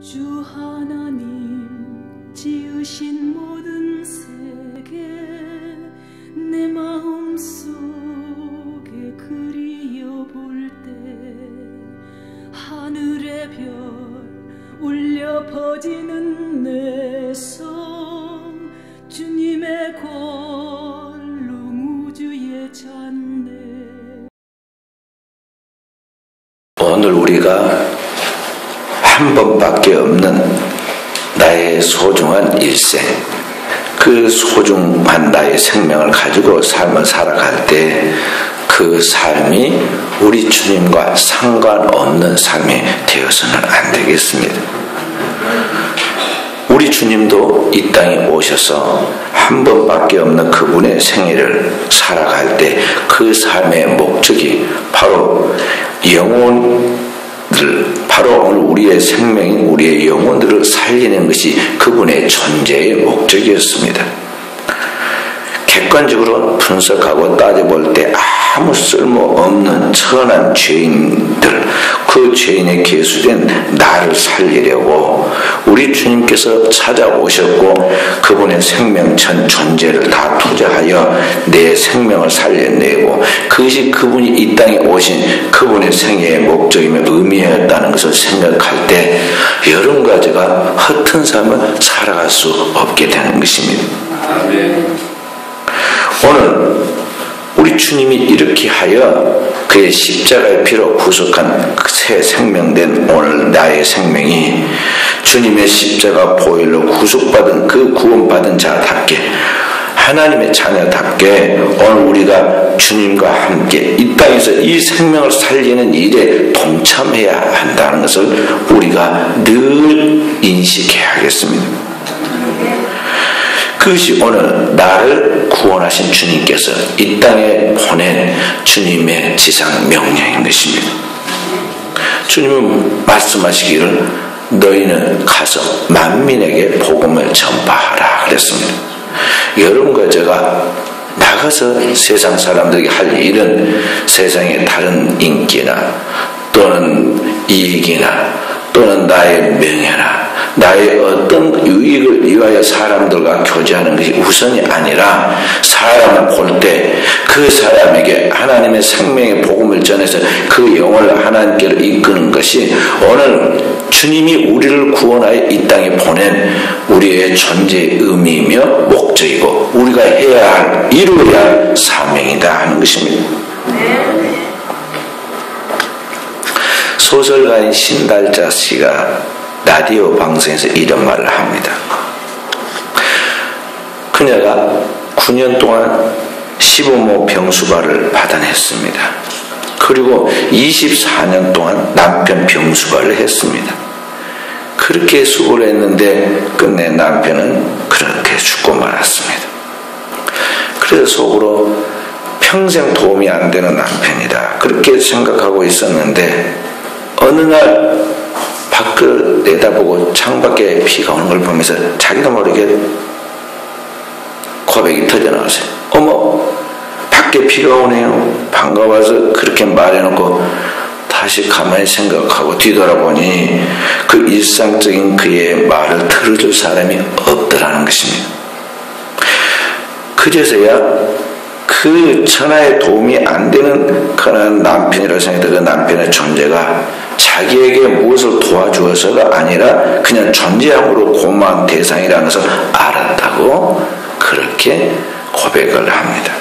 주 하나님 지으신 모든 세계 내 마음속에 그리워볼 때 하늘의 별 울려 퍼지는 내 성 주님의 권능 우주에 찼네. 오늘 우리가 한 번밖에 없는 나의 소중한 일생, 그 소중한 나의 생명을 가지고 삶을 살아갈 때 그 삶이 우리 주님과 상관없는 삶이 되어서는 안 되겠습니다. 우리 주님도 이 땅에 오셔서 한 번밖에 없는 그분의 생애를 살아갈 때 그 삶의 목적이 바로 바로 오늘 우리의 생명인 우리의 영혼들을 살리는 것이 그분의 존재의 목적이었습니다. 객관적으로 분석하고 따져볼 때 아무 쓸모없는 천한 죄인들, 그 죄인에 계수된 나를 살리려고 우리 주님께서 찾아오셨고 그분의 생명 전 존재를 다 투자하여 내 생명을 살려내고 그것이 그분이 이 땅에 오신 그분의 생애의 목적이며 의미였다는 것을 생각할 때 여러분과 제가 허튼 삶을 살아갈 수 없게 되는 것입니다. 아멘. 오늘 우리 주님이 이렇게 하여 그의 십자가의 피로 구속한 새 생명된 오늘 나의 생명이 주님의 십자가 보혈로 구속받은 그 구원받은 자답게 하나님의 자녀답게 오늘 우리가 주님과 함께 이 땅에서 이 생명을 살리는 일에 동참해야 한다는 것을 우리가 늘 인식해야 하겠습니다. 그것이 오늘 나를 구원하신 주님께서 이 땅에 보낸 주님의 지상 명령인 것입니다. 주님은 말씀하시기를 너희는 가서 만민에게 복음을 전파하라 그랬습니다. 여러분과 제가 나가서 세상 사람들에게 할 일은 세상의 다른 인기나 또는 이익이나 또는 나의 명예나 나의 어떤 유익을 위하여 사람들과 교제하는 것이 우선이 아니라 사람을 볼 때 그 사람에게 하나님의 생명의 복음을 전해서 그 영혼을 하나님께로 이끄는 것이 오늘 주님이 우리를 구원하여 이 땅에 보낸 우리의 존재의 의미이며 목적이고 우리가 해야 할 이루어야 할 사명이다 하는 것입니다. 소설가인 신달자 씨가 라디오 방송에서 이런 말을 합니다. 그녀가 9년 동안 시부모 병수발을 받아냈습니다. 그리고 24년 동안 남편 병수발을 했습니다. 그렇게 수고를 했는데 끝내 남편은 그렇게 죽고 말았습니다. 그래서 속으로 평생 도움이 안 되는 남편이다 그렇게 생각하고 있었는데 어느 날 밖을 내다보고 창밖에 비가 오는 걸 보면서 자기도 모르게 고백이 터져나왔어요. 어머, 밖에 비가 오네요. 반가워서 그렇게 말해놓고 다시 가만히 생각하고 뒤돌아보니 그 일상적인 그의 말을 들어줄 사람이 없더라는 것입니다. 그제서야 그 천하에 도움이 안 되는 그런 남편이라고 생각했던 그 남편의 존재가 자기에게 무엇을 도와주어서가 아니라 그냥 존재함으로 고마운 대상이라는 것을 알았다고 그렇게 고백을 합니다.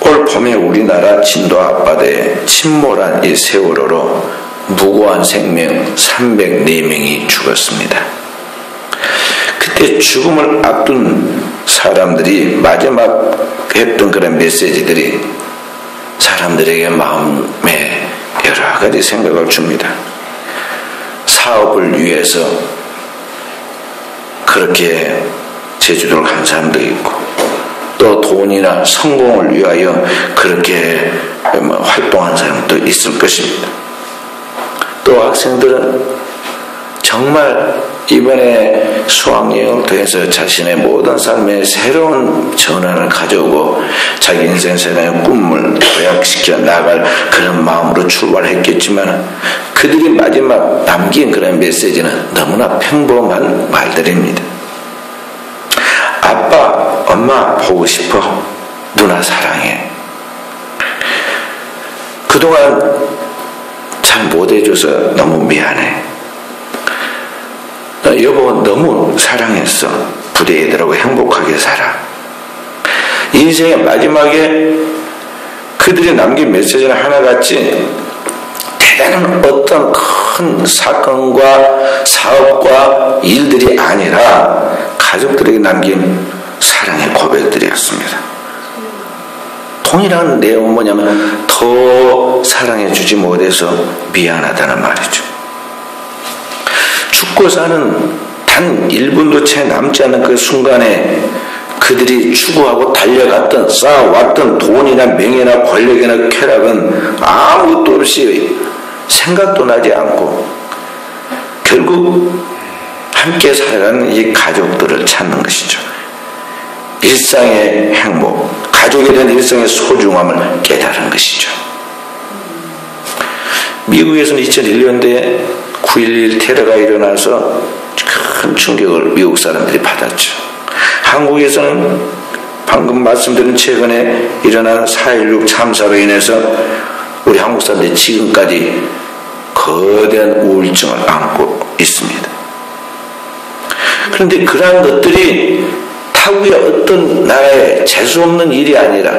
올 봄에 우리나라 진도 앞바다에 침몰한 이 세월호로 무고한 생명 304명이 죽었습니다. 그때 죽음을 앞둔 사람들이 마지막 했던 그런 메시지들이 사람들에게 마음에 여러 가지 생각을 줍니다. 사업을 위해서 그렇게 제주도를 간 사람도 있고 또 돈이나 성공을 위하여 그렇게 활동한 사람도 있을 것입니다. 또 학생들은 정말 이번에 수학여행을 통해서 자신의 모든 삶에 새로운 전환을 가져오고 자기 인생 세상의 꿈을 도약시켜 나갈 그런 마음으로 출발했겠지만 그들이 마지막 남긴 그런 메시지는 너무나 평범한 말들입니다. 아빠, 엄마 보고 싶어. 누나 사랑해. 그동안 잘 못해줘서 너무 미안해. 여보 너무 사랑했어. 부대 애들하고 행복하게 살아. 인생의 마지막에 그들이 남긴 메시지는 하나같이 대단한 어떤 큰 사건과 사업과 일들이 아니라 가족들에게 남긴 사랑의 고백들이었습니다. 동일한 내용은 뭐냐면 더 사랑해주지 못해서 미안하다는 말이죠. 죽고 사는 단 1분도 채 남지 않은 그 순간에 그들이 추구하고 달려갔던 쌓아왔던 돈이나 명예나 권력이나 쾌락은 아무것도 없이 생각도 나지 않고 결국 함께 살아가는 이 가족들을 찾는 것이죠. 일상의 행복, 가족에 대한 일상의 소중함을 깨달은 것이죠. 미국에서는 2001년도에 9.11 테러가 일어나서 큰 충격을 미국 사람들이 받았죠. 한국에서는 방금 말씀드린 최근에 일어난 4.16 참사로 인해서 우리 한국 사람들이 지금까지 거대한 우울증을 안고 있습니다. 그런데 그러한 것들이 타국의 어떤 나라의 재수없는 일이 아니라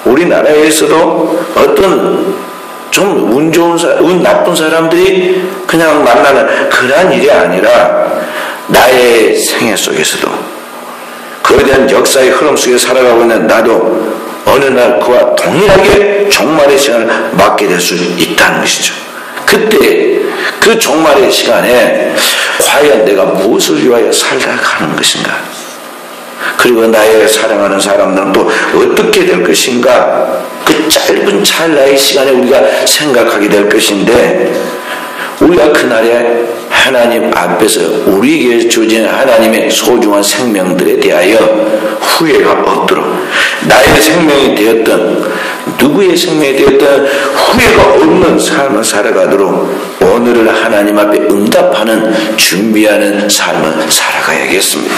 우리나라에서도 어떤 좀 운 나쁜 사람들이 그냥 만나는 그러한 일이 아니라 나의 생애 속에서도 거대한 역사의 흐름 속에 살아가고 있는 나도 어느 날 그와 동일하게 종말의 시간을 맞게 될 수 있다는 것이죠. 그때 그 종말의 시간에 과연 내가 무엇을 위하여 살아가는 것인가, 그리고 나의 사랑하는 사람들은 또 어떻게 될 것인가, 그 짧은 찰나의 시간에 우리가 생각하게 될 것인데 우리가 그날에 하나님 앞에서 우리에게 주어진 하나님의 소중한 생명들에 대하여 후회가 없도록 나의 생명이 되었던 누구의 생명이 되었던 후회가 없는 삶을 살아가도록 오늘을 하나님 앞에 응답하는 준비하는 삶을 살아가야겠습니다.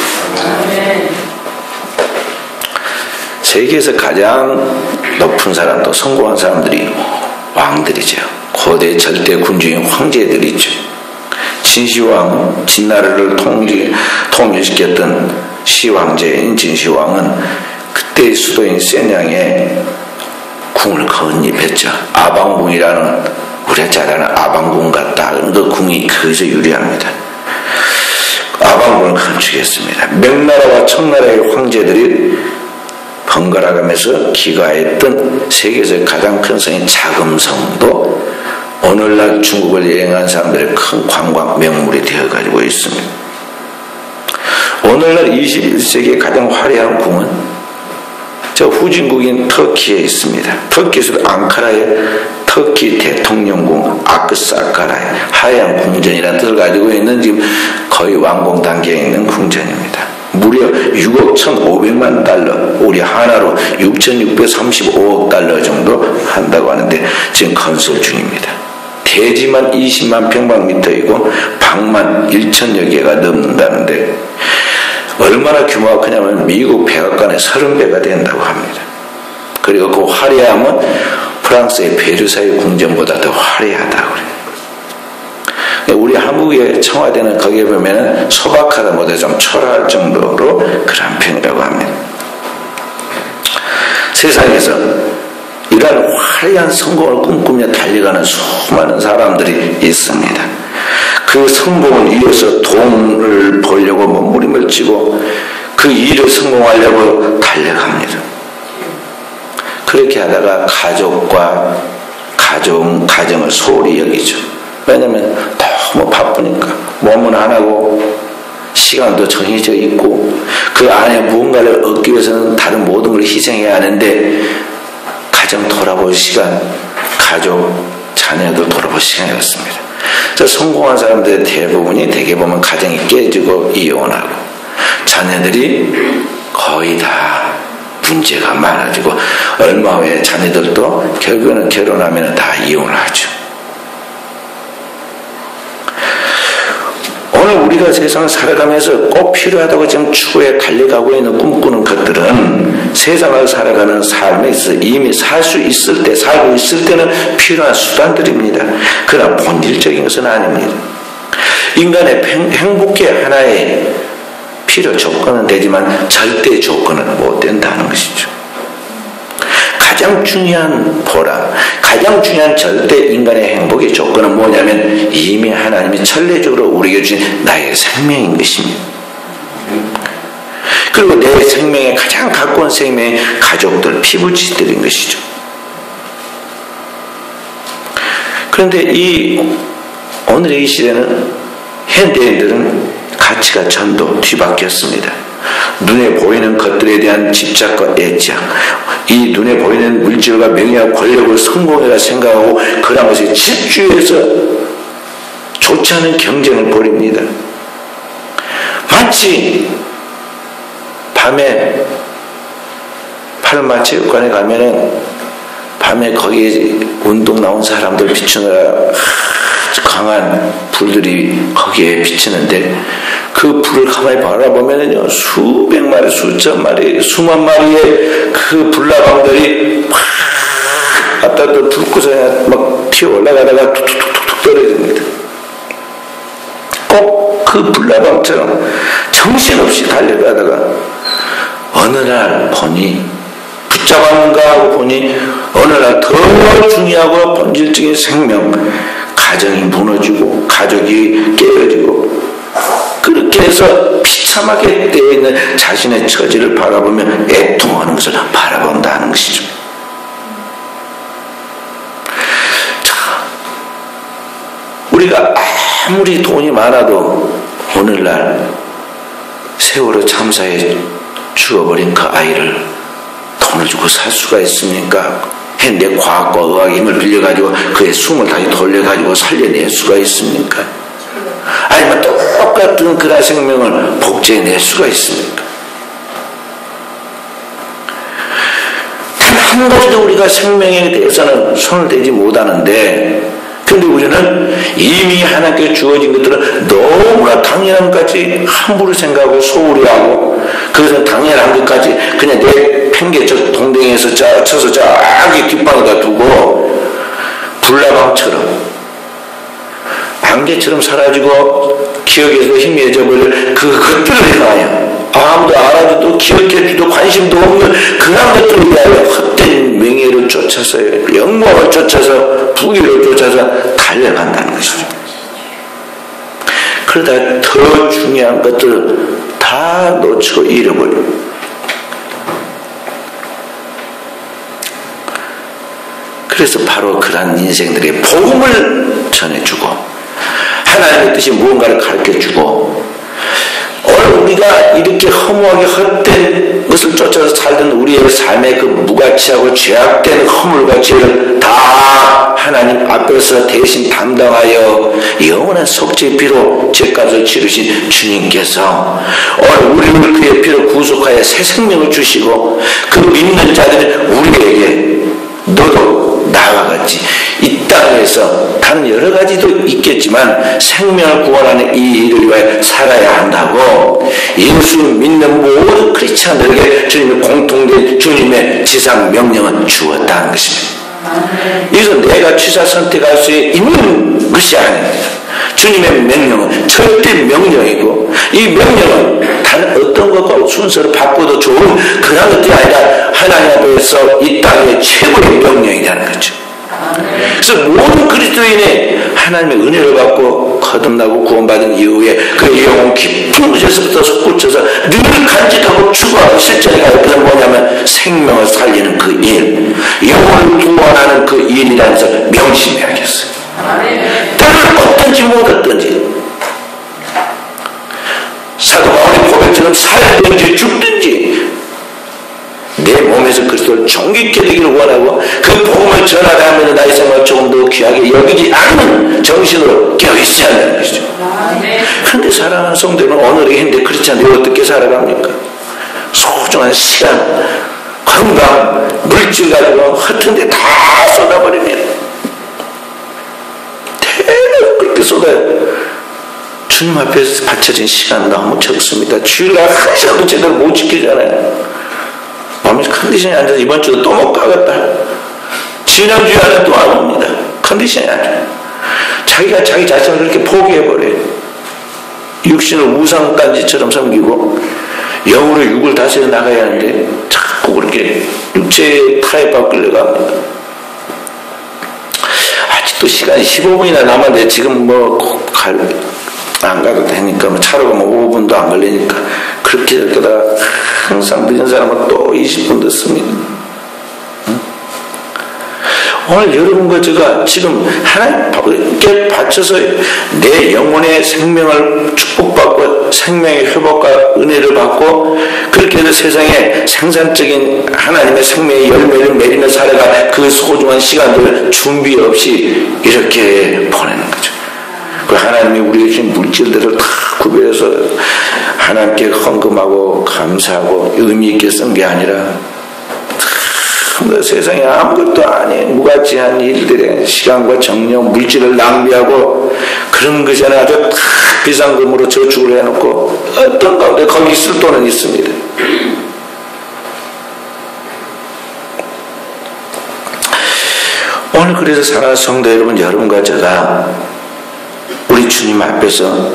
세계에서 가장 높은 사람도 성공한 사람들이 왕들이죠. 고대 절대 군주인 황제들이죠. 진시황, 진나라를 통일시켰던 시황제인 진시황은 그때의 수도인 센양에 궁을 건립했죠. 아방궁이라는 우리가 잘 아는 아방궁 같다. 그 궁이 그저 유리합니다. 아방궁을 건축했습니다. 명나라와 청나라의 황제들이 번갈아가면서 기가했던 세계에서 가장 큰 성인 자금성도 오늘날 중국을 여행한 사람들의 큰 관광 명물이 되어가지고 있습니다. 오늘날 21세기의 가장 화려한 궁은 저 후진국인 터키에 있습니다. 터키 수도 앙카라의 터키 대통령궁 아크사카라의 하얀 궁전이라는 뜻을 가지고 있는 지금 거의 완공 단계에 있는 궁전입니다. 무려 6억 1,500만 달러, 우리 하나로 6,635억 달러 정도 한다고 하는데 지금 건설 중입니다. 대지만 20만 평방미터이고 방만 1,000여 개가 넘는다는데 얼마나 규모가 크냐면 미국 백악관의 30배가 된다고 합니다. 그리고 그 화려함은 프랑스의 베르사유 궁전보다 더 화려하다고 그래요. 우리 한국의 청와대는 거기에 보면 소박하다 못해 좀 초라할 정도로 그런 편이라고 합니다. 세상에서 이러한 화려한 성공을 꿈꾸며 달려가는 수많은 사람들이 있습니다. 그 성공을 위해서 돈을 벌려고 몸부림을 치고 그 일을 성공하려고 달려갑니다. 그렇게 하다가 가족과 가정을 소홀히 여기죠. 왜냐면 너무 바쁘니까 몸은 안 하고 시간도 정해져 있고 그 안에 무언가를 얻기 위해서는 다른 모든 걸 희생해야 하는데 가정 돌아볼 시간, 가족, 자녀들 돌아볼 시간이 없습니다. 그래서 성공한 사람들의 대부분이 대개 보면 가정이 깨지고 이혼하고 자녀들이 거의 다 문제가 많아지고 얼마 후에 자녀들도 결국에는 결혼하면 다 이혼을 하죠. 오늘 우리가 세상을 살아가면서 꼭 필요하다고 지금 추구해 달려가고 있는 꿈꾸는 것들은 세상을 살아가는 삶에 있어 이미 살 수 있을 때, 살고 있을 때는 필요한 수단들입니다. 그러나 본질적인 것은 아닙니다. 인간의 행복의 하나의 필요 조건은 되지만 절대 조건은 못 된다는 것이죠. 가장 중요한 보람, 가장 중요한 절대 인간의 행복의 조건은 뭐냐면 이미 하나님이 천례적으로 우리에게 주신 나의 생명인 것입니다. 그리고 내 생명에 가장 가까운 생명의 가족들, 피부치들인 것이죠. 그런데 오늘의 이 시대는 현대인들은 가치가 전도 뒤바뀌었습니다. 눈에 보이는 것들에 대한 집착과 애착, 이 눈에 보이는 물질과 명예와 권력을 성공이라 생각하고 그런 것에 집중해서 좋지 않은 경쟁을 벌입니다. 마치 밤에 팔마체육관에 가면은 밤에 거기에 운동 나온 사람들 비추느라 아주 강한 불들이 거기에 비치는데 그 불을 가만히 바라보면은요, 수백 마리, 수천 마리, 수만 마리의 그 불나방들이 막 앞다 불구성에 막 튀어 올라가다가 툭툭툭툭 떨어집니다. 꼭 그 불나방처럼 정신없이 달려가다가 어느 날 보니 붙잡았는가 하고 보니 어느 날 더 중요하고 본질적인 생명, 가정이 무너지고 가족이 깨어지고 그렇게 해서 비참하게 되어 있는 자신의 처지를 바라보며 애통하는 것을 바라본다는 것이죠. 자, 우리가 아무리 돈이 많아도 오늘날 세월호 참사에 죽어버린 그 아이를 돈을 주고 살 수가 있습니까? 현대 과학과 의학의 힘을 빌려가지고 그의 숨을 다시 돌려가지고 살려낼 수가 있습니까? 아니면 똑같은 그라 생명을 복제해낼 수가 있습니까? 단 한 가지도 우리가 생명에 대해서는 손을 대지 못하는데, 근데 우리는 이미 하나님께 주어진 것들은 너무나 당연한 것까지 함부로 생각하고 소홀히 하고, 그것은 당연한 것까지 그냥 내 팽개쳐 동댕이에서 쳐서 저기 뒷방에다 두고 불나방처럼 안개처럼 사라지고 기억에서 희미해져버릴 그것들을 향하여 아무도 알아주도 기억해주도 관심도 없는 그런 것들을 위하여 헛된 명예를 쫓아서 영광을 쫓아서 부귀를 쫓아서 달려간다는 것이죠. 그러다 더 중요한 것들을 다 놓치고 잃어버려요. 그래서 바로 그러한 인생들의 복음을 전해주고 하나님의 뜻이 무언가를 가르쳐주고, 오늘 우리가 이렇게 허무하게 헛된 것을 쫓아서 살던 우리의 삶의 그 무가치하고 죄악된 허물과 죄를 다 하나님 앞에서 대신 담당하여 영원한 속죄의 피로 죄값을 치르신 주님께서 오늘 우리를 그의 피로 구속하여 새 생명을 주시고, 그 믿는 자들은 우리에게 너도 나와 같이 이 땅에서 다른 여러 가지도 있겠지만 생명을 구원하는 이 일을 위하여 살아야 한다고 예수 믿는 모든 크리스찬들에게 주님의 공통된 주님의 지상 명령은 주었다는 것입니다. 이것은 내가 취사 선택할 수 있는 것이 아닙니다. 주님의 명령은 절대 명령이고, 이 명령은 다른 어떤 것과 순서를 바꿔도 좋은 그런 것들이 아니라 하나님 앞에서 이 땅의 최고의 명령이라는 거죠. 그래서 모든 그리스도인이 하나님의 은혜를 받고 거듭나고 구원받은 이후에 그 영혼 깊은 곳에서부터 솟구쳐서 늘 간직하고 추구하고 실천해가는 것은 뭐냐면 생명을 살리는 그 일, 영혼을 구원하는 그 일이라는 것을 명심해야겠어요. 때를 얻든지 못 얻든지, 사도 바울의 고백처럼 살든지 죽든지 내 몸에서 그리스도를 정직케 되기를 원하고 그 복음을 복음을 전하다 하면 나의 생각을 조금 더 귀하게 여기지 않는 정신으로 깨어있어야 한다는 것이죠. 그런데 사랑하는 성도는 오늘의 현대 크리스찬들이 어떻게 살아갑니까? 소중한 시간, 건강, 물질 가지고 허튼 데 다 쏟아버립니다. 대단히 그렇게 쏟아요. 주님 앞에서 바쳐진 시간 너무 적습니다. 주일날 한 시간도 제대로 못 지키잖아요. 밤에 컨디션이 안 좋아서 이번 주도 또 못 가겠다. 지난주에 안에 또 안 옵니다. 컨디션이 안 좋아요. 자기가 자기 자신을 그렇게 포기해버려요. 육신을 우상단지처럼 섬기고 영으로 육을 다스려 나가야 하는데 자꾸 그렇게 육체의 타협하고 끌려갑니다. 아직도 시간이 15분이나 남았는데 지금 뭐 안 가도 되니까 뭐 차로 가면 5분도 안 걸리니까 그렇게 하다가 항상 늦은 사람은 또 20분 늦습니다. 오늘 여러분과 제가 지금 하나님께 바쳐서 내 영혼의 생명을 축복받고 생명의 회복과 은혜를 받고 그렇게 해서 세상에 생산적인 하나님의 생명의 열매를 맺으며 살아갈 그 소중한 시간들을 준비 없이 이렇게 보내는 거죠. 그 하나님이 우리에게 주신 물질들을 다 구별해서 하나님께 헌금하고 감사하고 의미 있게 쓴 게 아니라 세상에 아무것도 아닌 무가치한 일들에 시간과 정력, 물질을 낭비하고 그런 것이 아니라 아주 비싼 금으로 저축을 해놓고 어떤 가운데 거기 쓸 돈은 있습니다. 오늘 그래서 사랑하는 성도 여러분, 여러분과 제가 우리 주님 앞에서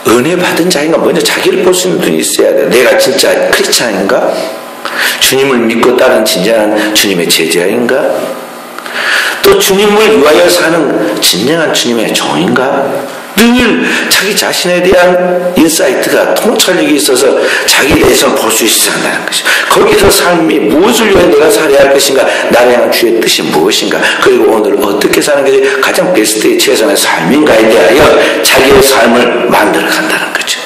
은혜 받은 자인가 먼저 자기를 볼 수 있는 눈이 있어야 돼. 내가 진짜 크리스찬인가? 주님을 믿고 따른 진정한 주님의 제자인가? 또 주님을 위하여 사는 진정한 주님의 종인가? 늘 자기 자신에 대한 인사이트가 통찰력이 있어서 자기 내성을 볼 수 있어야 한다는 것이죠. 거기서 삶이 무엇을 위해 내가 살아야 할 것인가, 나를 향한 주의 뜻이 무엇인가, 그리고 오늘 어떻게 사는 것이 가장 베스트의 최선의 삶인가에 대하여 자기의 삶을 만들어 간다는 거죠.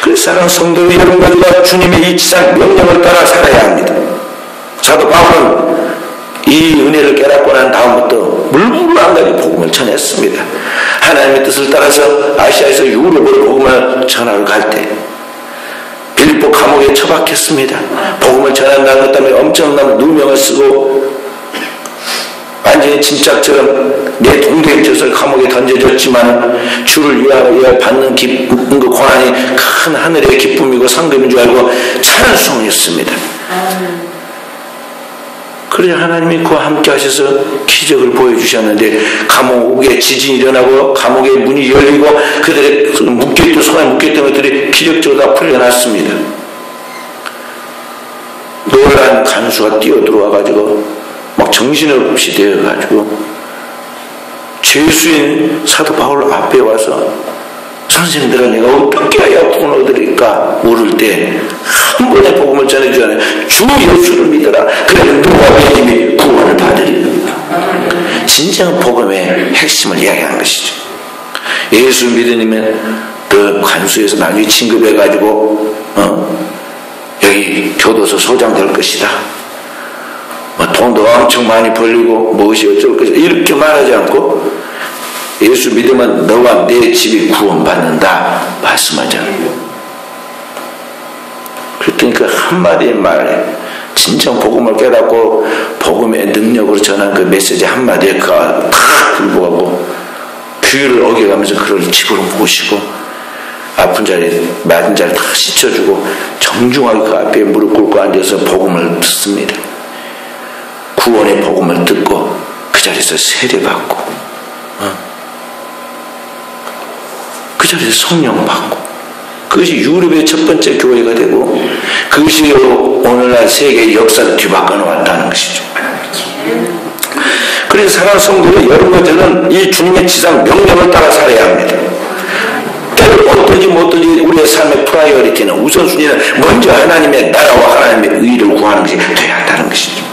그래서 사랑하는 성도 여러분과 주님의 이 지상 명령을 따라 살아야 합니다. 사도 바울은 이 은혜를 깨닫고 난 다음부터 물불안하게 복음을 전했습니다. 하나님의 뜻을 따라서 아시아에서 유럽으로 복음을 전하러 갈 때 빌립보 감옥에 처박혔습니다. 복음을 전한다는 것 때문에 엄청난 누명을 쓰고 완전히 침착처럼 내 동대의 젖을 감옥에 던져졌지만 주를 위하여 받는 그 고난이 큰 하늘의 기쁨이고 상급인 줄 알고 찬송을 했습니다. 그래서 하나님이 그와 함께 하셔서 기적을 보여주셨는데 감옥에 지진이 일어나고 감옥의 문이 열리고 그들의 묶여있던 손에 묶여있던 것들이 기적적으로 다 풀려났습니다. 노란 간수가 뛰어들어와가지고 막 정신없이 되어가지고 죄수인 사도 바울 앞에 와서 선생님들아 내가 어떻게 해야 구원을 얻으리까 물을 때 한 번에 복음을 전해주잖아요. 주 예수를 믿어라. 그러면 누가 믿음이 구원을 받으리라. 진정한 복음의 핵심을 이야기하는 것이죠. 예수 믿으면 그 간수에서 나중에 진급해가지고 여기 교도소 소장 될 것이다. 돈도 엄청 많이 벌리고 무엇이 어쩔 것이다. 이렇게 말하지 않고 예수 믿으면 너와 내 집이 구원받는다 말씀하잖아요. 그랬더니 그 한마디의 말에 진정 복음을 깨닫고 복음의 능력으로 전한 그 메시지 한마디에 그가 다 불복하고 규율을 어겨가면서 그를 집으로 모시고 아픈 자리에 맞은 자리에 다 씻어주고 정중하게 그 앞에 무릎 꿇고 앉아서 복음을 듣습니다. 구원의 복음을 듣고 그 자리에서 세례받고 그 자리에서 성령 받고 그것이 유럽의 첫 번째 교회가 되고 그것이 오늘날 세계의 역사를 뒤바꿔 놓았다는 것이죠. 그래서 사랑하는 성도들 여러분과 저는 이 주님의 지상 명령을 따라 살아야 합니다. 때를 어떤지 못든지 우리의 삶의 프라이어리티는 우선순위는 먼저 하나님의 나라와 하나님의 의를 구하는 것이 되어야 한다는 것이죠.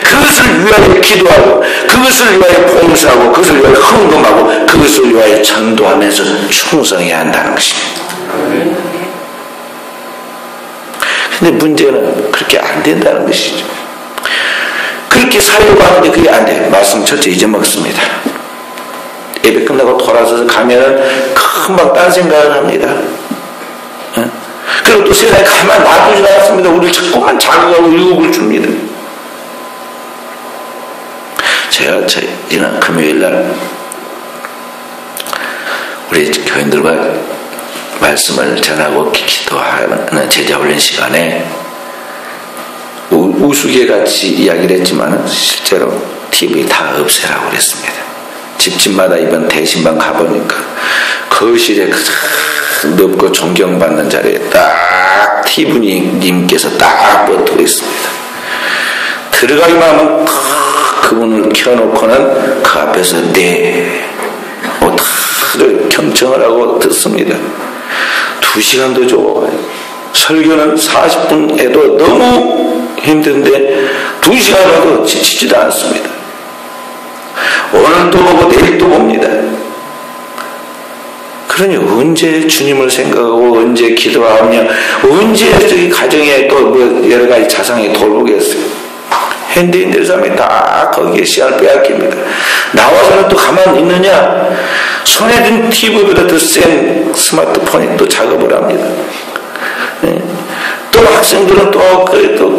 그것을 위하여 기도하고 그것을 위하여 봉사하고 그것을 위하여 헌금하고 그것을 위하여 전도하면서 충성해야 한다는 것입니다. 근데 문제는 그렇게 안 된다는 것이죠. 그렇게 살려고 하는데 그게 안 돼. 말씀 첫째 잊어먹습니다. 예배 끝나고 돌아서서 가면은 금방 딴 생각을 합니다. 그리고 또 세상에 가만 놔두지 않습니다. 우리를 자꾸만 자극하고 유혹을 줍니다. 제가 지난 금요일날 우리 교인들과 말씀을 전하고 기도하는 제자훈련 시간에 우스개같이 이야기를 했지만 실제로 TV 다 없애라고 그랬습니다. 집집마다 이번 대신방 가보니까 거실에 넓고 존경받는 자리에 딱 TV님께서 딱 버티고 있습니다. 들어가기만 하면 그분을 켜놓고는 그 앞에서 다들 경청을 하고 듣습니다. 2시간도 좋아요. 설교는 40분 해도 너무 힘든데 2시간 해도 지치지도 않습니다. 오늘도 보고 내일도 봅니다. 그러니 언제 주님을 생각하고 언제 기도하며 언제 저기 가정에 또 뭐 여러 가지 자상히 돌보겠어요. 현대인들 삶이 다 거기에 시간을 빼앗깁니다. 나와서는 또 가만히 있느냐? 손에 든 TV보다 더 센 스마트폰이 또 작업을 합니다. 또 학생들은 또 큰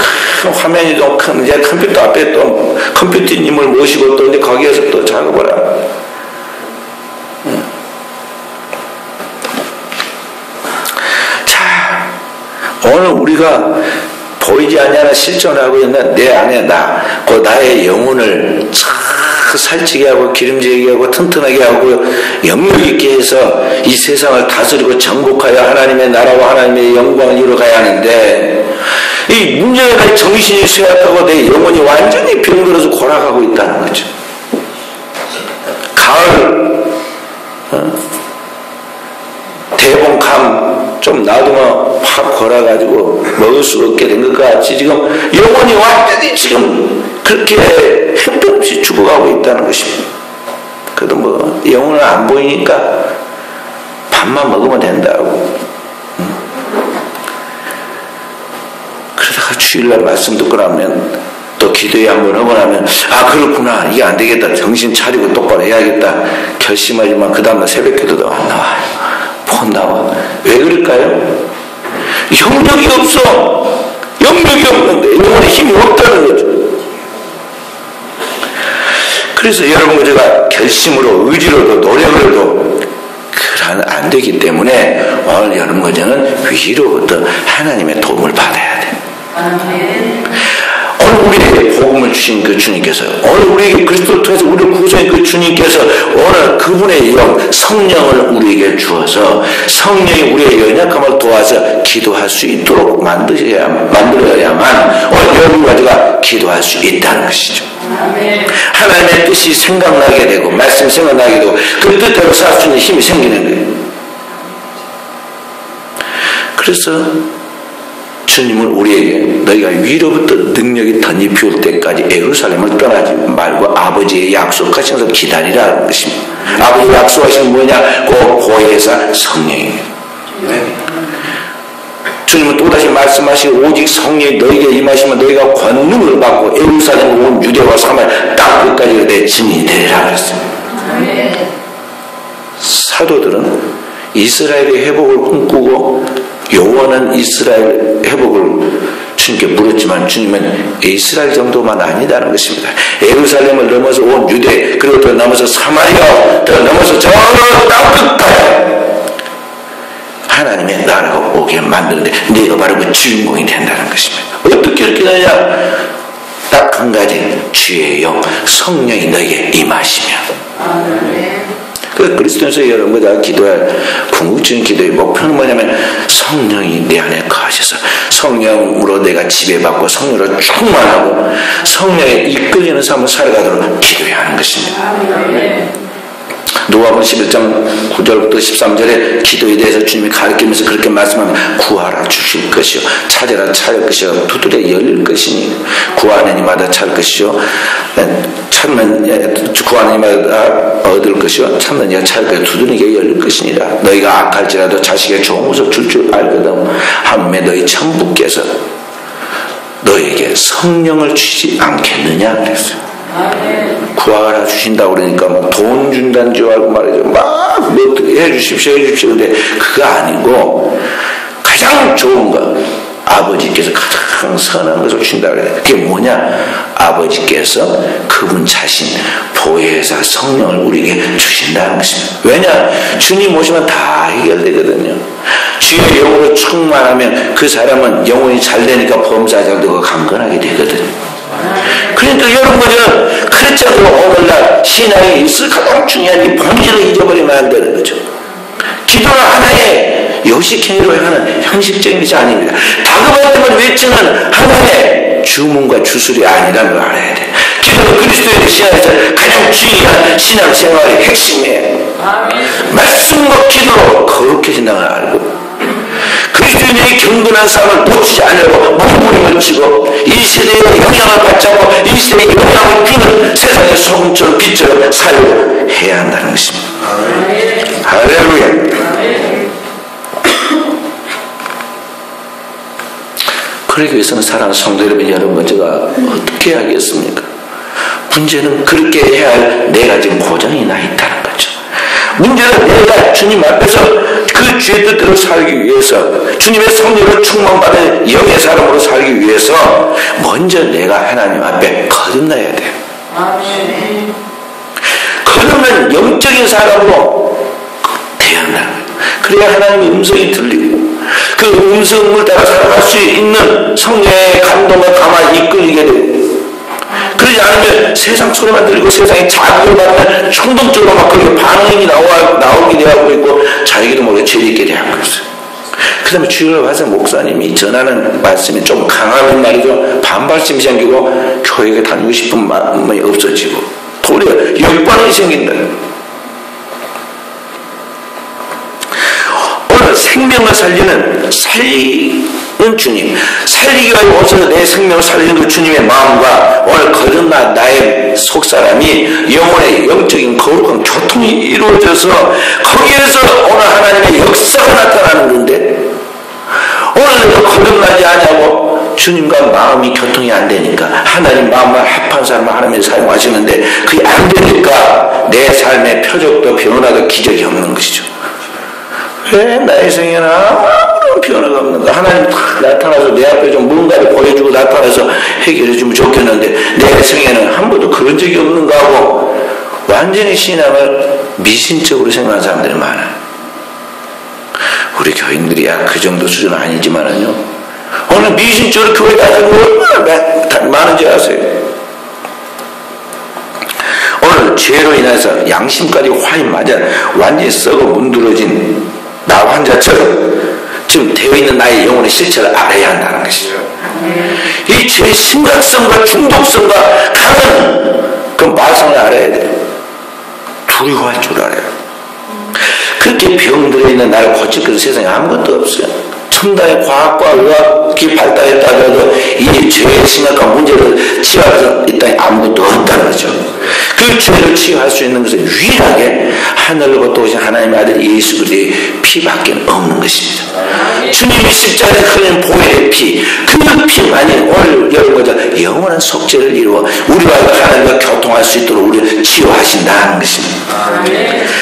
화면이 좀 큰 이제 컴퓨터 앞에 또 컴퓨터님을 모시고 또 이제 거기에서 또 작업을 합니다. 자, 오늘 우리가 보이지 않냐 실천하고 있는 내 안에 그 나의 영혼을 살찌게 하고 기름지게 하고 튼튼하게 하고 영역 있게 해서 이 세상을 다스리고 정복하여 하나님의 나라와 하나님의 영광을 이루어가야 하는데 이 문제가 정신이 쇠약하고 내 영혼이 완전히 병들어서 골아가고 있다는 거죠. 가을 대봉감 좀 놔두면 확 골아가지고 먹을 수 없게 된 것 같이 지금 영혼이 완전히 지금 그렇게 형편없이 죽어가고 있다는 것입니다. 그래도 뭐 영혼은 안 보이니까 밥만 먹으면 된다고. 그러다가 주일날 말씀 듣고 나면 또 기도회 한번 하고 나면 그렇구나 이게 안 되겠다 정신 차리고 똑바로 해야겠다 결심하지만 그 다음날 새벽기도도 안 나와요. 폰 나와. 왜 그럴까요? 영역이 없어. 영역이 없는데 영혼에 힘이 없다는 거죠. 그래서 여러분 제가 결심으로 의지로도 노력으로도 그러면 안 되기 때문에 오늘 여러분 저는 위로부터 하나님의 도움을 받아야 돼. 오늘 우리에게 복음을 주신 그 주님께서 오늘 우리에게 그리스도를 통해서 우리를 구원하신 그 주님께서 오늘 그분의 영 성령을 우리에게 주어서 성령이 우리의 연약함을 도와서 기도할 수 있도록 만들어야만 오늘 여러분과 제가 기도할 수 있다는 것이죠. 하나님의 뜻이 생각나게 되고 말씀 생각나게 되고 그 뜻대로 살 수 있는 힘이 생기는 거예요. 그래서 주님은 우리에게 너희가 위로부터 능력이 덧입혀올 때까지 예루살렘을 떠나지 말고 아버지의 약속하신 것을 기다리라는 것입니다. 아버지 약속하신 뭐냐? 고해사 성령입니다. 주님은 또다시 말씀하시고 오직 성령이 너희에게 임하시면 너희가 권능을 받고 예루살렘 온 유대와 사마리아 땅 끝까지 내 증인이 되리라 그랬습니다. 사도들은 이스라엘의 회복을 꿈꾸고 요원은 이스라엘 회복을 주님께 물었지만 주님은 이스라엘 정도만 아니다는 것입니다. 예루살렘을 넘어서 온 유대 그리고 더 넘어서 사마리아 더 넘어서 저 땅 끝까지 하나님의 나라가 오게 만드는데 네가 바로 그 주인공이 된다는 것입니다. 어떻게 이렇게 되냐? 딱 한 가지 주의 영 성령이 너에게 임하시면 그 그리스도에서 여러분과 기도할 궁극적인 기도의 목표는 뭐냐면 성령이 내 안에 거하셔서 성령으로 내가 지배받고 성령으로 충만하고 성령에 이끌리는 삶을 살아가도록 기도해야 하는 것입니다. 누가복음 11장 9절부터 13절에 기도에 대해서 주님이 가르치면서 그렇게 말씀하면 구하라 주실 것이요 찾으라 찾을 것이요 두드려 열릴 것이니 구하는 이마다 찾을 것이요 찾는 구하는 이마다 얻을 것이요 찾는 이가 찾을 것이요 두드리는 이가 열릴 것이니라. 너희가 악할지라도 자식의 좋은 모습 줄 알거든 하물며 너희 천부께서 너에게 성령을 주지 않겠느냐 그랬어요. 구하라 주신다고 그러니까 뭐 돈 준다는 줄 알고 말이죠. 막 뭐 해주십시오 근데 그거 아니고 가장 좋은 거 아버지께서 가장 선한 것을 주신다 그래요. 그게 뭐냐? 아버지께서 그분 자신 보혜사 성령을 우리에게 주신다는 것입니다. 왜냐? 주님 오시면 다 해결되거든요. 주의 영으로 충만하면 그 사람은 영혼이 잘 되니까 범사 잘 되고 강건하게 되거든요. 그러니까 여러분들은 그렇지 않고 오늘날 신앙에 있을 가장 중요한 이 본질을 잊어버리면 안 되는 거죠. 기도는 하나의 요식행위로 하는 형식적인 것이 아닙니다. 다급할 때만 외치는 하나의 주문과 주술이 아니라는 걸 알아야 돼. 기도는 그리스도의 신앙에서 가장 중요한 신앙생활의 핵심이에요. 말씀과 기도로 거룩해진다는 걸 알고 그리스도인의 경건한 삶을 놓치지 않으려고 몸부림을 치고 이 세대의 영향을 받지 않고 이 세대의 영향을 주는 세상의 소금처럼 빛처럼 살고 해야 한다는 것입니다. 할렐루야. 그러기 위해서는 사랑하는 성도 여러분 제가 어떻게 하겠습니까? 문제는 그렇게 해야 할 네 가지 고정이 나 있다는 거죠. 문제는 내가 주님 앞에서 그 주의 뜻대로 살기 위해서 주님의 성령을 충만받은 영의 사람으로 살기 위해서 먼저 내가 하나님 앞에 거듭나야 돼요. 거듭난 영적인 사람으로 태어나는 거예요. 그래야 하나님의 음성이 들리고 그 음성을 따라 살아갈 수 있는 성령의 감동과 감화에 이끌리게 되고 그러지 않으면 세상 소리만 들리고 세상에 자극을 받으면 충동적으로 막 그렇게 반응이 나오게 되고 있고 자기도 모르게 죄 짓게 되고 있어요. 그 다음에 주일날 와서 목사님이 전하는 말씀이 좀 강하면 말이죠. 반발심이 생기고 교회에 다니고 싶은 마음이 없어지고 도리어 역반응이 생긴다. 오늘 생명을 살리는 주님, 살리기 위해 오셔서 내 생명을 살리는 그 주님의 마음과 오늘 거듭난 나의 속사람이 영혼의 영적인 거룩한 교통이 이루어져서 거기에서 오늘 하나님의 역사가 나타나는 건데 오늘 거듭나지 않냐고 주님과 마음이 교통이 안 되니까 하나님 마음과 합한 사람을 하나님이 사용하시는데 그게 안 되니까 내 삶의 표적도 변화도 기적이 없는 것이죠. 왜 나의 생애는 아무런 변화가 없는가? 하나님 나타나서 내 앞에 좀 뭔가를 보여주고 나타나서 해결해주면 좋겠는데 내 생애는 한 번도 그런 적이 없는가 하고 완전히 신앙을 미신적으로 생각하는 사람들이 많아요. 우리 교인들이야 그 정도 수준은 아니지만은요 오늘 미신적으로 교회 다니는 얼마나 많은지 아세요? 오늘 죄로 인해서 양심까지 화인 맞아 완전히 썩어 문드러진 나 환자처럼 지금 되어 있는 나의 영혼의 실체를 알아야 한다는 것이죠. 이 죄의 심각성과 중독성과 강한 그 마상을 알아야 돼요. 두려워할 줄 알아요. 그렇게 병들어 있는 나를 고칠 것은 세상에 아무것도 없어요. 첨단의 과학과 의학이 발달했다 해도 이 죄의 심각한 문제를 치유할 수 있다니 아무것도 없다는 거죠. 그 죄를 치유할 수 있는 것은 유일하게 하늘로부터 오신 하나님의 아들 예수 그리스도의 피밖에 없는 것입니다. 주님이 십자가에 흘린 보혈의 피, 그 피만이 오늘 여러분과 영원한 속죄를 이루어 우리와 하나님과 교통할 수 있도록 우리를 치유하신다는 것입니다.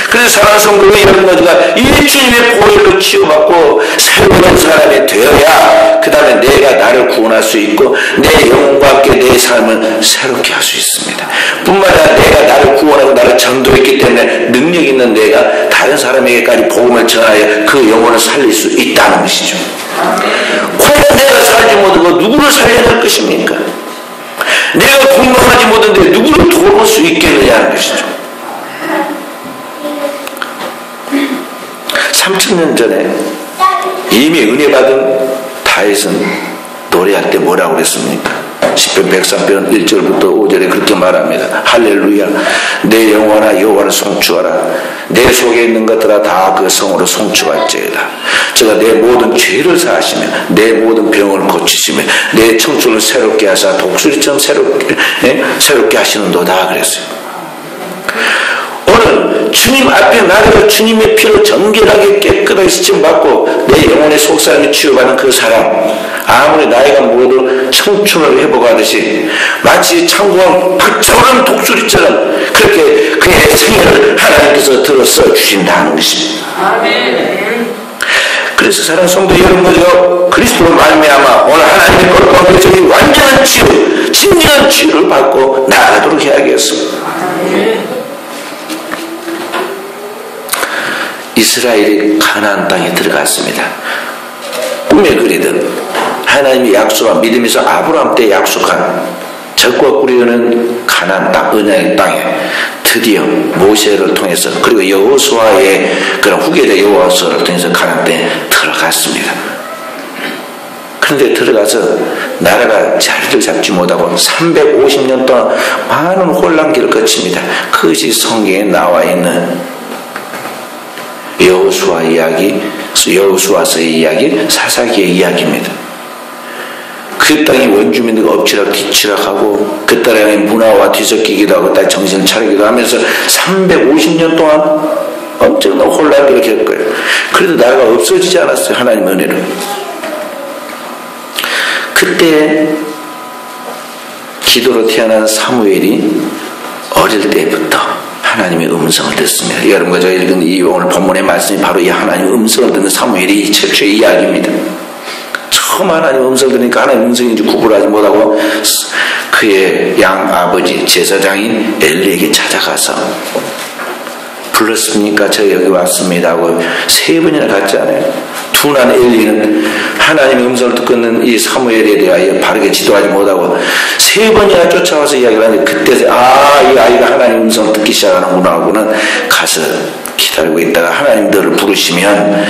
그래서 사랑하는 성도님 여러분과 이 주님의 보혈로 치유받고 새로운 사람이 되어야 그 다음에 내가 나를 구원할 수 있고 내 영혼과 함께 내 삶을 새롭게 할 수 있습니다. 뿐만 아니라 내가 나를 구원하고 나를 전도했기 때문에 능력 있는 내가 다른 사람에게까지 복음을 전하여 그 영혼을 살릴 수 있다는 것이죠. 과연 내가 살지 못하고 누구를 살려낼 것입니까? 내가 건강하지 못한데 누구를 도울 수 있겠느냐는 것이죠. 3000년 전에 이미 은혜 받은 다윗은 노래할 때 뭐라고 그랬습니까? 시편 103편 1절부터 5절에 그렇게 말합니다. 할렐루야 내 영혼아 여호와를 송축하라 내 속에 있는 것들아 다 그 성으로 송축할지어다. 제가 내 모든 죄를 사하시며 내 모든 병을 고치시며 내 청춘을 새롭게 하사 독수리처럼 새롭게 하시는도다 그랬어요. 오늘 주님 앞에 나가서 주님의 피로 정결하게 깨끗하게 씻음받고 내 영혼의 속사람이 치유받는 그 사람, 아무리 나이가 먹어도 청춘을 회복하듯이 마치 창고한 박차오르는 독수리처럼 그렇게 그의 생애를 하나님께서 들어 써주신다는 것입니다. 아멘. 그래서 사랑하는 성도 여러분들요, 그리스도로 말미암아 오늘 하나님의 거룩한 완전한 치유, 진정한 치유를 받고 나아가도록 해야겠습니다. 이스라엘이 가나안 땅에 들어갔습니다. 꿈에 그리듯 하나님의 약속한 믿음에서 아브라함 때 약속한 적과 꿀이는 가나안 땅, 언약의 땅에 드디어 모세를 통해서 그리고 여호수아의 그런 후계자 여호수아를 통해서 가나안 땅에 들어갔습니다. 그런데 들어가서 나라가 자리를 잡지 못하고 350년 동안 많은 혼란기를 거칩니다. 그것이 성경에 나와 있는 여호수아 이야기, 여호수아서의 이야기, 사사기의 이야기입니다. 그 땅의 원주민들과 엎치락 뒤치락하고 그 땅의 문화와 뒤섞이기도 하고 딱 정신을 차리기도 하면서 350년 동안 엄청난 혼란기를 겪어요. 그래도 나라가 없어지지 않았어요. 하나님의 은혜로. 그때 기도로 태어난 사무엘이 어릴 때부터 하나님의 음성을 듣습니다. 여러분과 제가 읽은 이 오늘 본문의 말씀이 바로 이 하나님의 음성을 듣는 사무엘이 최초의 이야기입니다. 처음 하나님의 음성을 들으니까 하나님의 음성인지 구분하지 못하고 그의 양아버지 제사장인 엘리에게 찾아가서 불렀습니까? 저 여기 왔습니다 하고 3번이나 갔잖아요. 둔한 엘리는 하나님의 음성을 듣고 있는 이 사무엘에 대하여 바르게 지도하지 못하고 3번이나 쫓아와서 이야기를 하는데 그때 이 아이가 하나님의 음성을 듣기 시작하는구나 하고는 가서 기다리고 있다가 하나님 너를 부르시면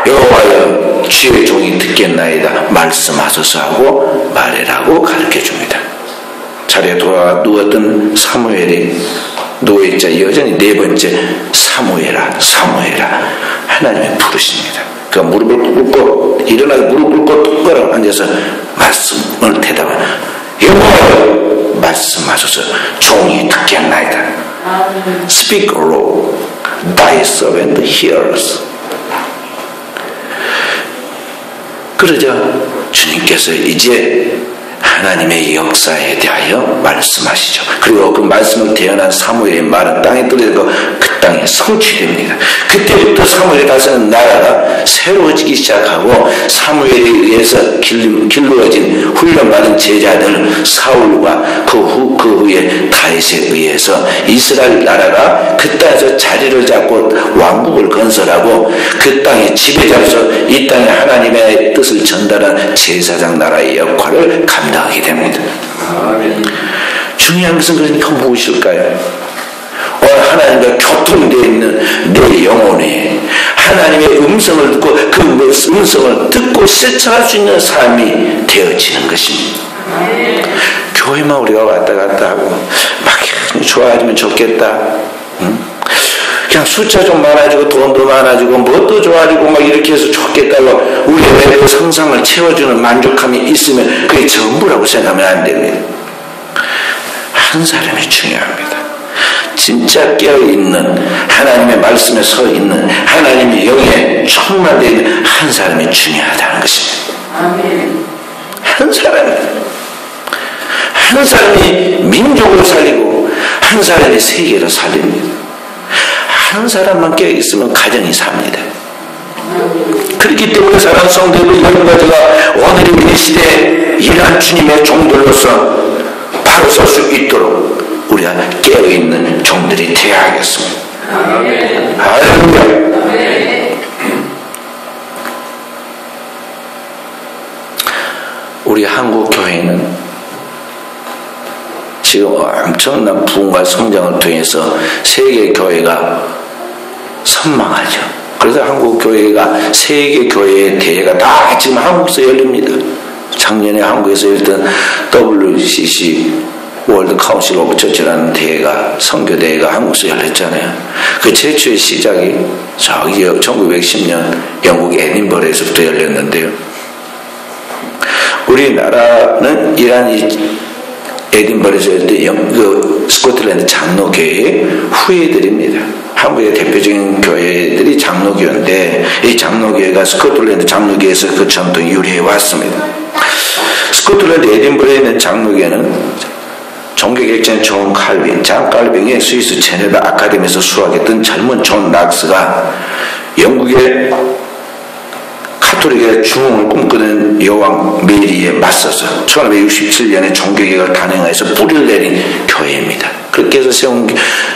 여호와여 주의 종이 듣겠나이다 말씀하소서 하고 말해라고 가르쳐줍니다. 자리에 돌아와 누웠던 사무엘이 누워있자 여전히 4번째 사무엘아 사무엘아 하나님이 부르십니다. 그 무릎을 꿇고 일어나서 무릎을 꿇고 똑바로 앉아서 말씀을 대답하는 여호와여 말씀하소서 종이 듣겠나이다. Speak Lord thy servant hears. 그러자 주님께서 이제 하나님의 역사에 대하여 말씀하시죠. 그리고 그 말씀을 대언한 사무엘의 말은 땅에 떨어지고 그 땅에 성취됩니다. 그때부터 사무엘이 다스리는 나라가 새로워지기 시작하고 사무엘에 의해서 길러진 훈련받은 제자들 사울과 그 후에 다윗에 의해서 이스라엘 나라가 그 땅에서 자리를 잡고 왕국을 건설하고 그 땅의 지배자로서 이 땅에 하나님의 뜻을 전달한 제사장 나라의 역할을 감당하게 됩니다. 아멘. 중요한 것은 그러니까 무엇일까요? 오늘 하나님과 교통되어 있는 내 영혼이 하나님의 음성을 듣고 그 음성을 듣고 실천할 수 있는 삶이 되어지는 것입니다. 교회만 우리가 왔다 갔다 하고 막 좋아지면 좋겠다. 그냥 숫자 좀 많아지고 돈도 많아지고 뭣도 좋아지고 막 이렇게 해서 좋겠다고 우리의 그 상상을 채워주는 만족함이 있으면 그게 전부라고 생각하면 안 됩니다. 한 사람이 중요합니다. 진짜 깨어있는 하나님의 말씀에 서 있는 하나님의 영에 충만되어 있는 한 사람이 중요하다는 것입니다. 아멘. 한 사람이 민족을 살리고 한 사람이 세계를 살립니다. 한 사람만 깨어있으면 가정이 삽니다. 그렇기 때문에 사랑하는 성도들 여러분과 제가 오늘 우리 시대에 이러한 주님의 종들로서 바로 설 수 있도록 우리가 깨어있는 종들이 되어야겠습니다. 할렐루야. 우리 한국 교회는 지금 엄청난 부흥과 성장을 통해서 세계 교회가 선망하죠. 그래서 한국 교회가 세계 교회의 대회가 다 지금 한국에서 열립니다. 작년에 한국에서 열렸던 WCC 월드 카운실 오브 처치라는 대회가 선교대회가 한국에서 열렸잖아요. 그 최초의 시작이 저기 1910년 영국 에딘버러에서부터 열렸는데요. 우리나라는 이러한 에딘버러에서 스코틀랜드 장로교회의 후예들입니다. 한국의 대표적인 교회들이 장로교회인데 이 장로교회가 스코틀랜드 장로교회에서 그 전통이 유래해 왔습니다. 스코틀랜드 에딘버러에 있는 장로교회는 종교개혁자인 존 칼빈, 장 칼빈의 스위스 제네바 아카데미에서 수학했던 젊은 존 낙스가 영국의 카톨릭의 중흥을 꿈꾸는 여왕 메리에 맞서서 1567년에 종교개혁을 단행해서 뿌리를 내린 교회입니다. 그렇게 해서 세운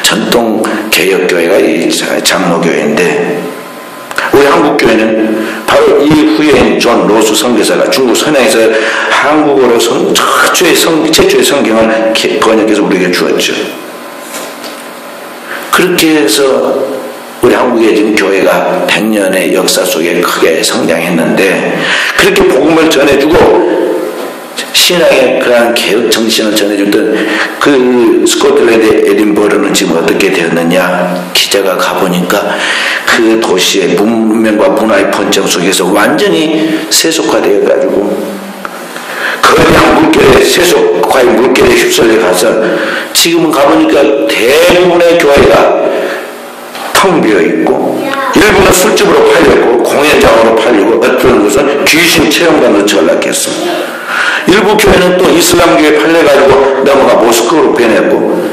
전통 개혁교회가 이 장로교회인데 우리 한국교회는 바로 이 후예인 존 로스 선교사가 중국 선양에서 한국어로 최초의 성경을 번역해서 우리에게 주었죠. 그렇게 해서 우리 한국의 지금 교회가 100년의 역사 속에 크게 성장했는데 그렇게 복음을 전해주고 신앙의 그러한 개혁 정신을 전해주던 그 스코틀랜드 에딘버러는 지금 어떻게 되었느냐. 기자가 가보니까 그 도시의 문명과 문화의 번쩍 속에서 완전히 세속화되어가지고 거대한 물결에 세속화의 물결에 휩쓸려 가서 지금은 가보니까 대부분의 교회가 텅 비어있고 일부는 술집으로 팔렸고 공연장으로 팔리고 어떤 것은 귀신 체험관으로 전락했습니다. 일부 교회는 또 이슬람교에 팔려가지고 넘어가 모스크로 변했고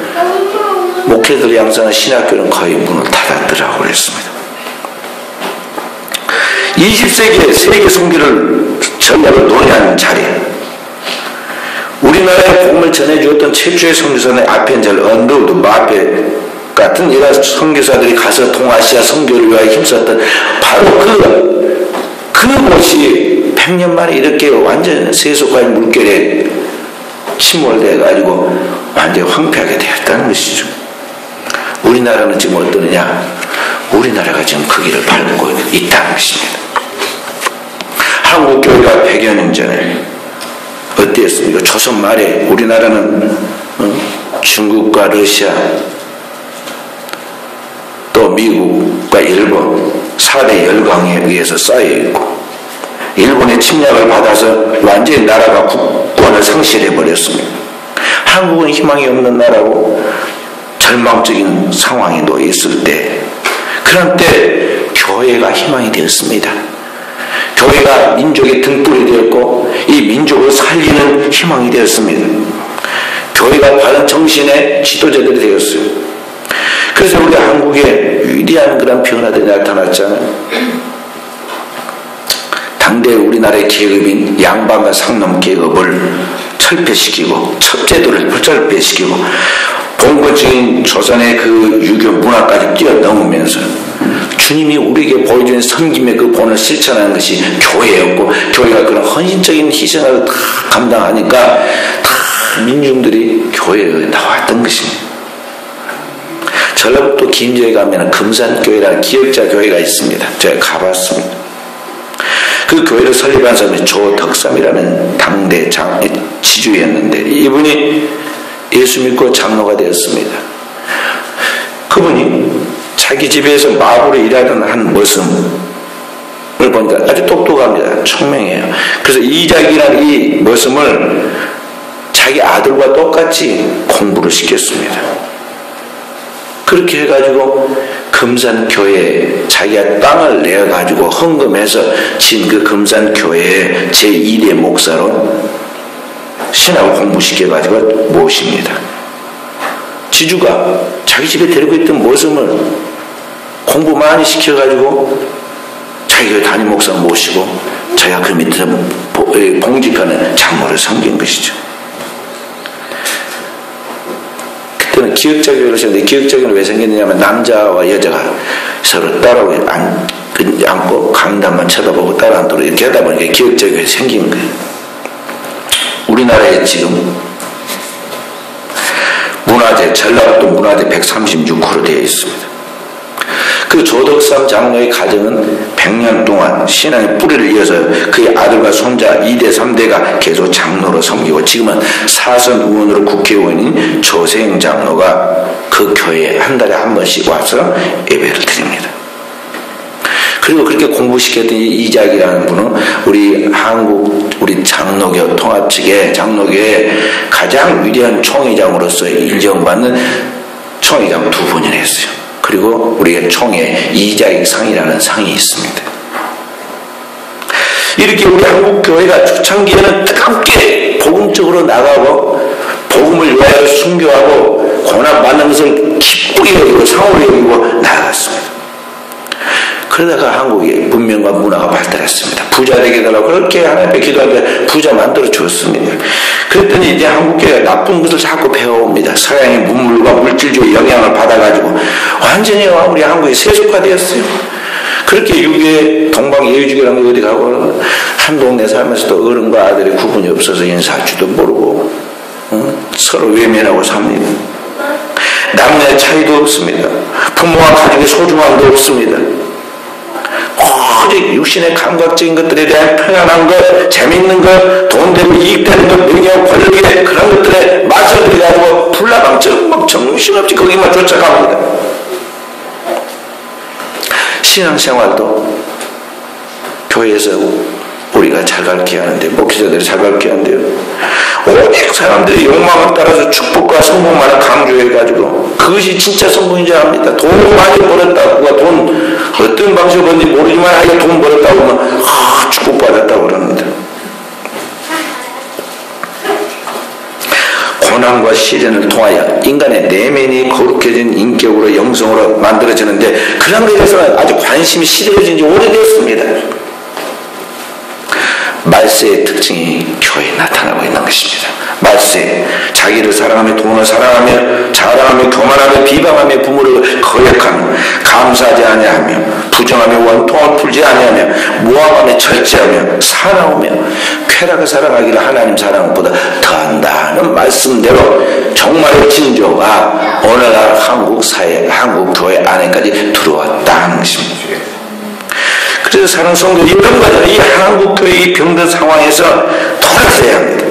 목회들 양성한 신학교는 거의 문을 닫았더라고 그랬습니다. 20세기에 세계 선교를 전략을 논의하는 자리 우리나라에 복음을 전해주었던 최초의 선교사는 아펜젤, 언더우드, 마페 같은 이런 선교사들이 가서 동아시아 선교를 위하여 힘썼던 바로 그곳이 100년 만에 이렇게 완전 세속화의 물결에 침몰돼가지고 완전히 황폐하게 되었다는 것이죠. 우리나라는 지금 어떠느냐? 우리나라가 지금 그 길을 밟고 있다는 것입니다. 한국교회가 100여 년 전에 어땠습니까? 조선 말에 우리나라는 중국과 러시아 또 미국과 일본 4대 열강에 의해서 쌓여있고 일본의 침략을 받아서 완전히 나라가 국권을 상실해버렸습니다. 한국은 희망이 없는 나라고 절망적인 상황에 놓여 있을 때 그런 때 교회가 희망이 되었습니다. 교회가 민족의 등불이 되었고 이 민족을 살리는 희망이 되었습니다. 교회가 바른 정신의 지도자들이 되었어요. 그래서 우리 한국에 위대한 그런 변화들이 나타났잖아요. 당대 우리나라의 계급인 양반과 상놈 계급을 철폐시키고 첩제도를 철폐시키고 봉건적인 조선의 그 유교 문화까지 뛰어넘으면서 주님이 우리에게 보여주는 섬김의 그 본을 실천하는 것이 교회였고 교회가 그런 헌신적인 희생을 다 감당하니까 다 민중들이 교회에 나왔던 것입니다. 전라북도 김제에 가면 금산교회라는 기역자 교회가 있습니다. 제가 가봤습니다. 그 교회를 설립한 사람이 조덕삼이라는 당대 지주였는데 이분이 예수 믿고 장로가 되었습니다. 그분이 자기 집에서 마부로 일하는 한 모습을 보니까 아주 똑똑합니다. 총명해요. 그래서 이작이라는 이 모습을 자기 아들과 똑같이 공부를 시켰습니다. 그렇게 해가지고 금산교회에 자기가 땅을 내어가지고 헌금해서 진 그 금산교회의 제2대 목사로 신학을 공부시켜가지고 모십니다. 지주가 자기 집에 데리고 있던 모습을 공부 많이 시켜가지고 자기가 담임 목사 모시고 자기가 그 밑에서 봉직하는 장로를 섬긴 것이죠. 그때는 기역자교회를 하셨는데 기역자교회는 왜 생겼느냐면 남자와 여자가 서로 따라오고 앉고 강단만 쳐다보고 따라 앉도록 이렇게 하다 보니까 기역자교회 생긴 거예요. 우리나라에 지금 문화재, 전라북도 문화재 136호로 되어 있습니다. 그 조덕삼 장로의 가정은 100년 동안 신앙의 뿌리를 이어서 그의 아들과 손자 2대 3대가 계속 장로로 섬기고 지금은 사선 의원으로 국회의원인 조세영 장로가 그 교회에 한 달에 한 번씩 와서 예배를 드립니다. 그리고 그렇게 공부시켰던 이작이라는 분은 우리 장로교 통합 측의 장로교의 가장 위대한 총회장으로서 인정받는 총회장 2분이나 했어요. 그리고 우리가 총회 이작상이라는 상이 있습니다. 이렇게 우리 한국 교회가 초창기에는 뜨겁게 복음적으로 나가고 복음을 위하여 순교하고 고난받는 것을 기쁘게 여기고 상호를 여기고 나아갔습니다. 그러다가 한국의 문명과 문화가 발달했습니다. 부자 되게 해달라고 그렇게 하나님께 기도하는데 부자 만들어 주었습니다. 그랬더니 이제 한국교회가 나쁜 것을 자꾸 배워옵니다. 서양의 문물과 물질주의 영향을 받아가지고 완전히 우리 한국이 세속화되었어요. 그렇게 유교의 동방예의주교라는 게 어디 가고 한 동네 살면서도 어른과 아들의 구분이 없어서 인사할 줄도 모르고 서로 외면하고 삽니다. 남녀의 차이도 없습니다. 부모와 가족의 소중함도 없습니다. 오직 육신의 감각적인 것들에 대한 편안한 것, 재밌는 것, 돈 되고 이익되는 것, 명예와 권력의 그런 것들에 맞서 들어가지고 불나방처럼 막 정신없이 거기만 쫓아갑니다. 신앙생활도 교회에서 우리가 잘 가르쳐야 하는데, 목회자들이 잘 가르쳐야 하는데요. 오직 사람들의 욕망을 따라서 축복과 성공만을 강조해가지고 그것이 진짜 성공인 줄 압니다. 돈 많이 벌었다고, 돈 어떤 방식으로 벌는지 모르지만 아예 돈 벌었다고 하면 축복받았다고 그럽니다. 고난과 시련을 통하여 인간의 내면이 거룩해진 인격으로 영성으로 만들어지는데 그런 것에 대해서는 아주 관심이 시들어진 지 오래됐습니다. 말세의 특징이 교회에 나타나고 있는 것입니다. 말세, 자기를 사랑하며 돈을 사랑하며 자랑하며 교만하며 비방하며 부모를 거역하며 감사하지 아니하며 부정하며 원통을 풀지 아니하며 모함하며 절제하며 사나우며 쾌락을 사랑하기를 하나님 사랑보다 더한다는 말씀대로 정말의 진조가 오늘날 한국 사회, 한국 교회 안에까지 들어왔다는 것입니다. 그래서 사랑 성도 이런 거죠. 이 한국교회 이 병든 상황에서 돌아서야 합니다.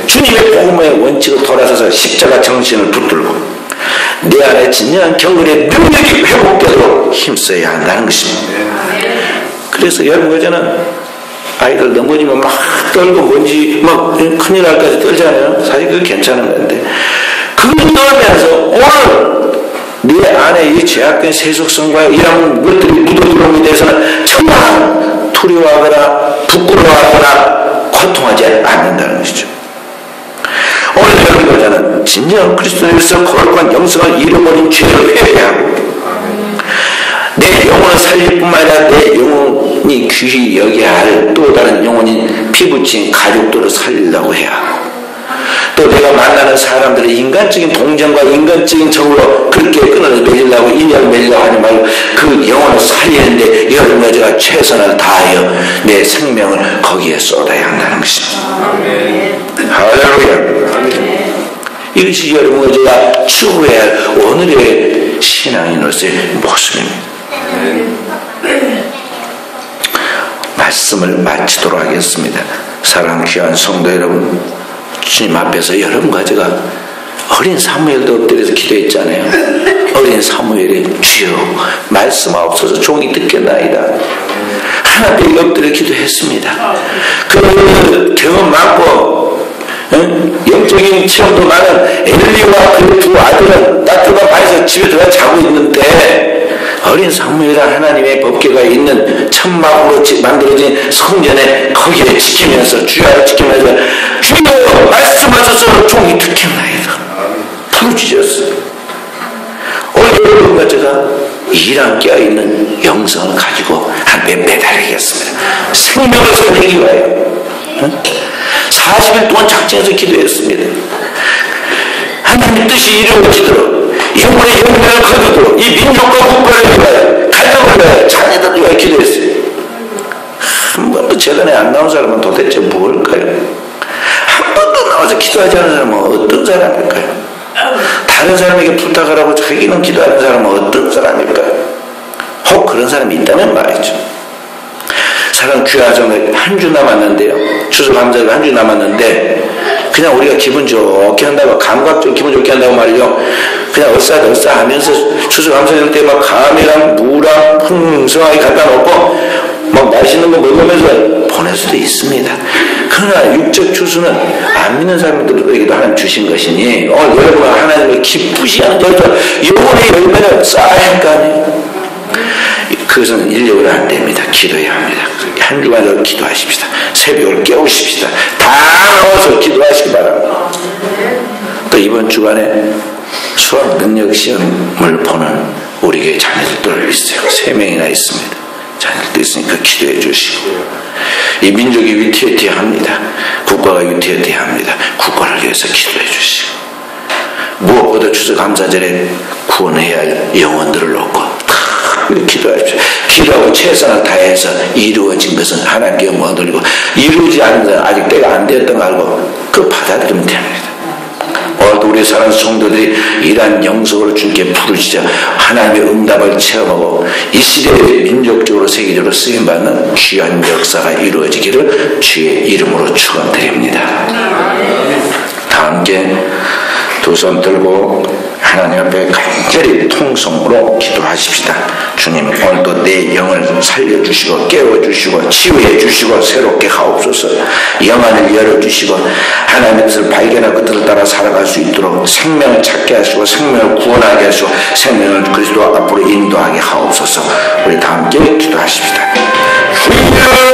주님의 복음의 원칙을 돌아서서 십자가 정신을 붙들고 내 안에 진정한 경건의 능력이 회복되도록 힘써야 한다는 것입니다. 그래서 여러분 그저는 아이들 넘어지면 막 떨고 뭔지 막 큰일 날까지 떨잖아요. 사실 그게 괜찮은 건데 그걸 떨면서 오늘 네 안에 이 죄악된 세속성과 이런 것들이 묻어들어오는 데서는 정말 두려워하거나 부끄러워하거나 고통하지 않는다는 것이죠. 오늘 여러분 교자는 진정한 그리스도인으로서 거룩한 영성을 잃어버린 죄를 회개하고 내 영혼을 살릴 뿐만 아니라 내 영혼이 귀히 여겨야 할 또 다른 영혼인 피부친 가족들을 살리려고 해야 하고 또 내가 만나는 사람들의 인간적인 동정과 인간적인 정으로 그렇게 끈을 맺으려고 인연을 맺으려고 하지 말고 그 영혼을 살리는데 여러분 제가 최선을 다하여 내 생명을 거기에 쏟아야 한다는 것입니다. 할렐루야. 이것이 여러분 제가 추구해야 할 오늘의 신앙인으로서의 모습입니다. 말씀을 마치도록 하겠습니다. 사랑하는 귀한 성도 여러분, 주님 앞에서 여러분과 제가 어린 사무엘도 엎드려서 기도했잖아요. 어린 사무엘이 주여 말씀하옵소서 종이 듣겠나이다. 하나님께 엎드려 기도했습니다. 그 경험 많고 영적인 체험도 많은 엘리와 그 두 아들은 따뜻한 방에서 집에 들어가 자고 있는데 어린 사무엘은 하나님의 법궤가 있는 천막으로 만들어진 성전에 거기에 지키면서 주야를 지키면서 주여 말씀하셔서 종이 듣겠나이다 부르짖었어요. 오늘 여러분과 제가 이랑 깨어있는 영성을 가지고 한 몇 매달리겠습니다. 생명을 살리기 위하여 40일 동안 작정해서 기도했습니다. 하나님 뜻이 이루어지도록 영혼의 영광을 거두고 이 민족과 국가를 위하여 가정을 위하여 자녀들을 위하여 기도했어요. 한 번도 재단에 안 나온 사람은 도대체 뭘까요? 한 번도 나와서 기도하지 않은 사람은 어떤 사람일까요? 다른 사람에게 부탁하라고 자기는 기도하는 사람은 어떤 사람일까요? 혹 그런 사람이 있다면 말이죠. 사랑 귀한 성도 한 주 남았는데요. 추수감사가 한 주 남았는데 그냥 우리가 기분 좋게 한다고 감각적으로 기분 좋게 한다고 말이죠. 그냥 얼싸덜싸 하면서 추수감사절 때 막 감이랑 무랑 풍성하게 갖다 놓고 막 맛있는 거 먹으면서 보낼 수도 있습니다. 그러나 육적 추수는 안 믿는 사람들에게도 하나님 주신 것이니 여러분 하나님을 기쁘시 하는 영혼의 열매를 쌓아야 할 거 아니에요. 그것은 인력으로 안 됩니다. 기도해야 합니다. 한 주간을 기도하십시다. 새벽을 깨우십시다. 다 나와서 기도하시기 바랍니다. 또 이번 주간에 수학 능력 시험을 보는 우리 교회 자녀들도 있어요. 3명이나 있습니다. 자녀들도 있으니까 기도해 주시고, 이 민족이 위태위태합니다. 국가가 위태위태합니다. 국가를 위해서 기도해 주시고, 무엇보다 추수감사절에 구원해야 할 영혼들을 놓고 기도하십시오. 기도하고 최선을 다해서 이루어진 것은 하나님께 영광 돌리고, 이루어지지 않은 것은 아직 때가 안 되었던 거 알고 그거 받아들이면 됩니다. 오늘도 우리 사랑하는 성도들이 이러한 영성으로 주님께 부르시자 하나님의 응답을 체험하고 이 시대에 민족적으로 세계적으로 쓰임받는 귀한 역사가 이루어지기를 주의 이름으로 축원드립니다. 다 함께 두 손 들고 하나님 앞에 간절히 통성으로 기도하십시다. 주님, 오늘도 내 영을 살려주시고 깨워주시고 치유해주시고 새롭게 하옵소서. 영안을 열어주시고 하나님의 뜻을 발견하고 그들을 따라 살아갈 수 있도록 생명을 찾게 하시고 생명을 구원하게 하시고 생명을 그리스도 앞으로 인도하게 하옵소서. 우리 다 함께 기도하십시다. 주여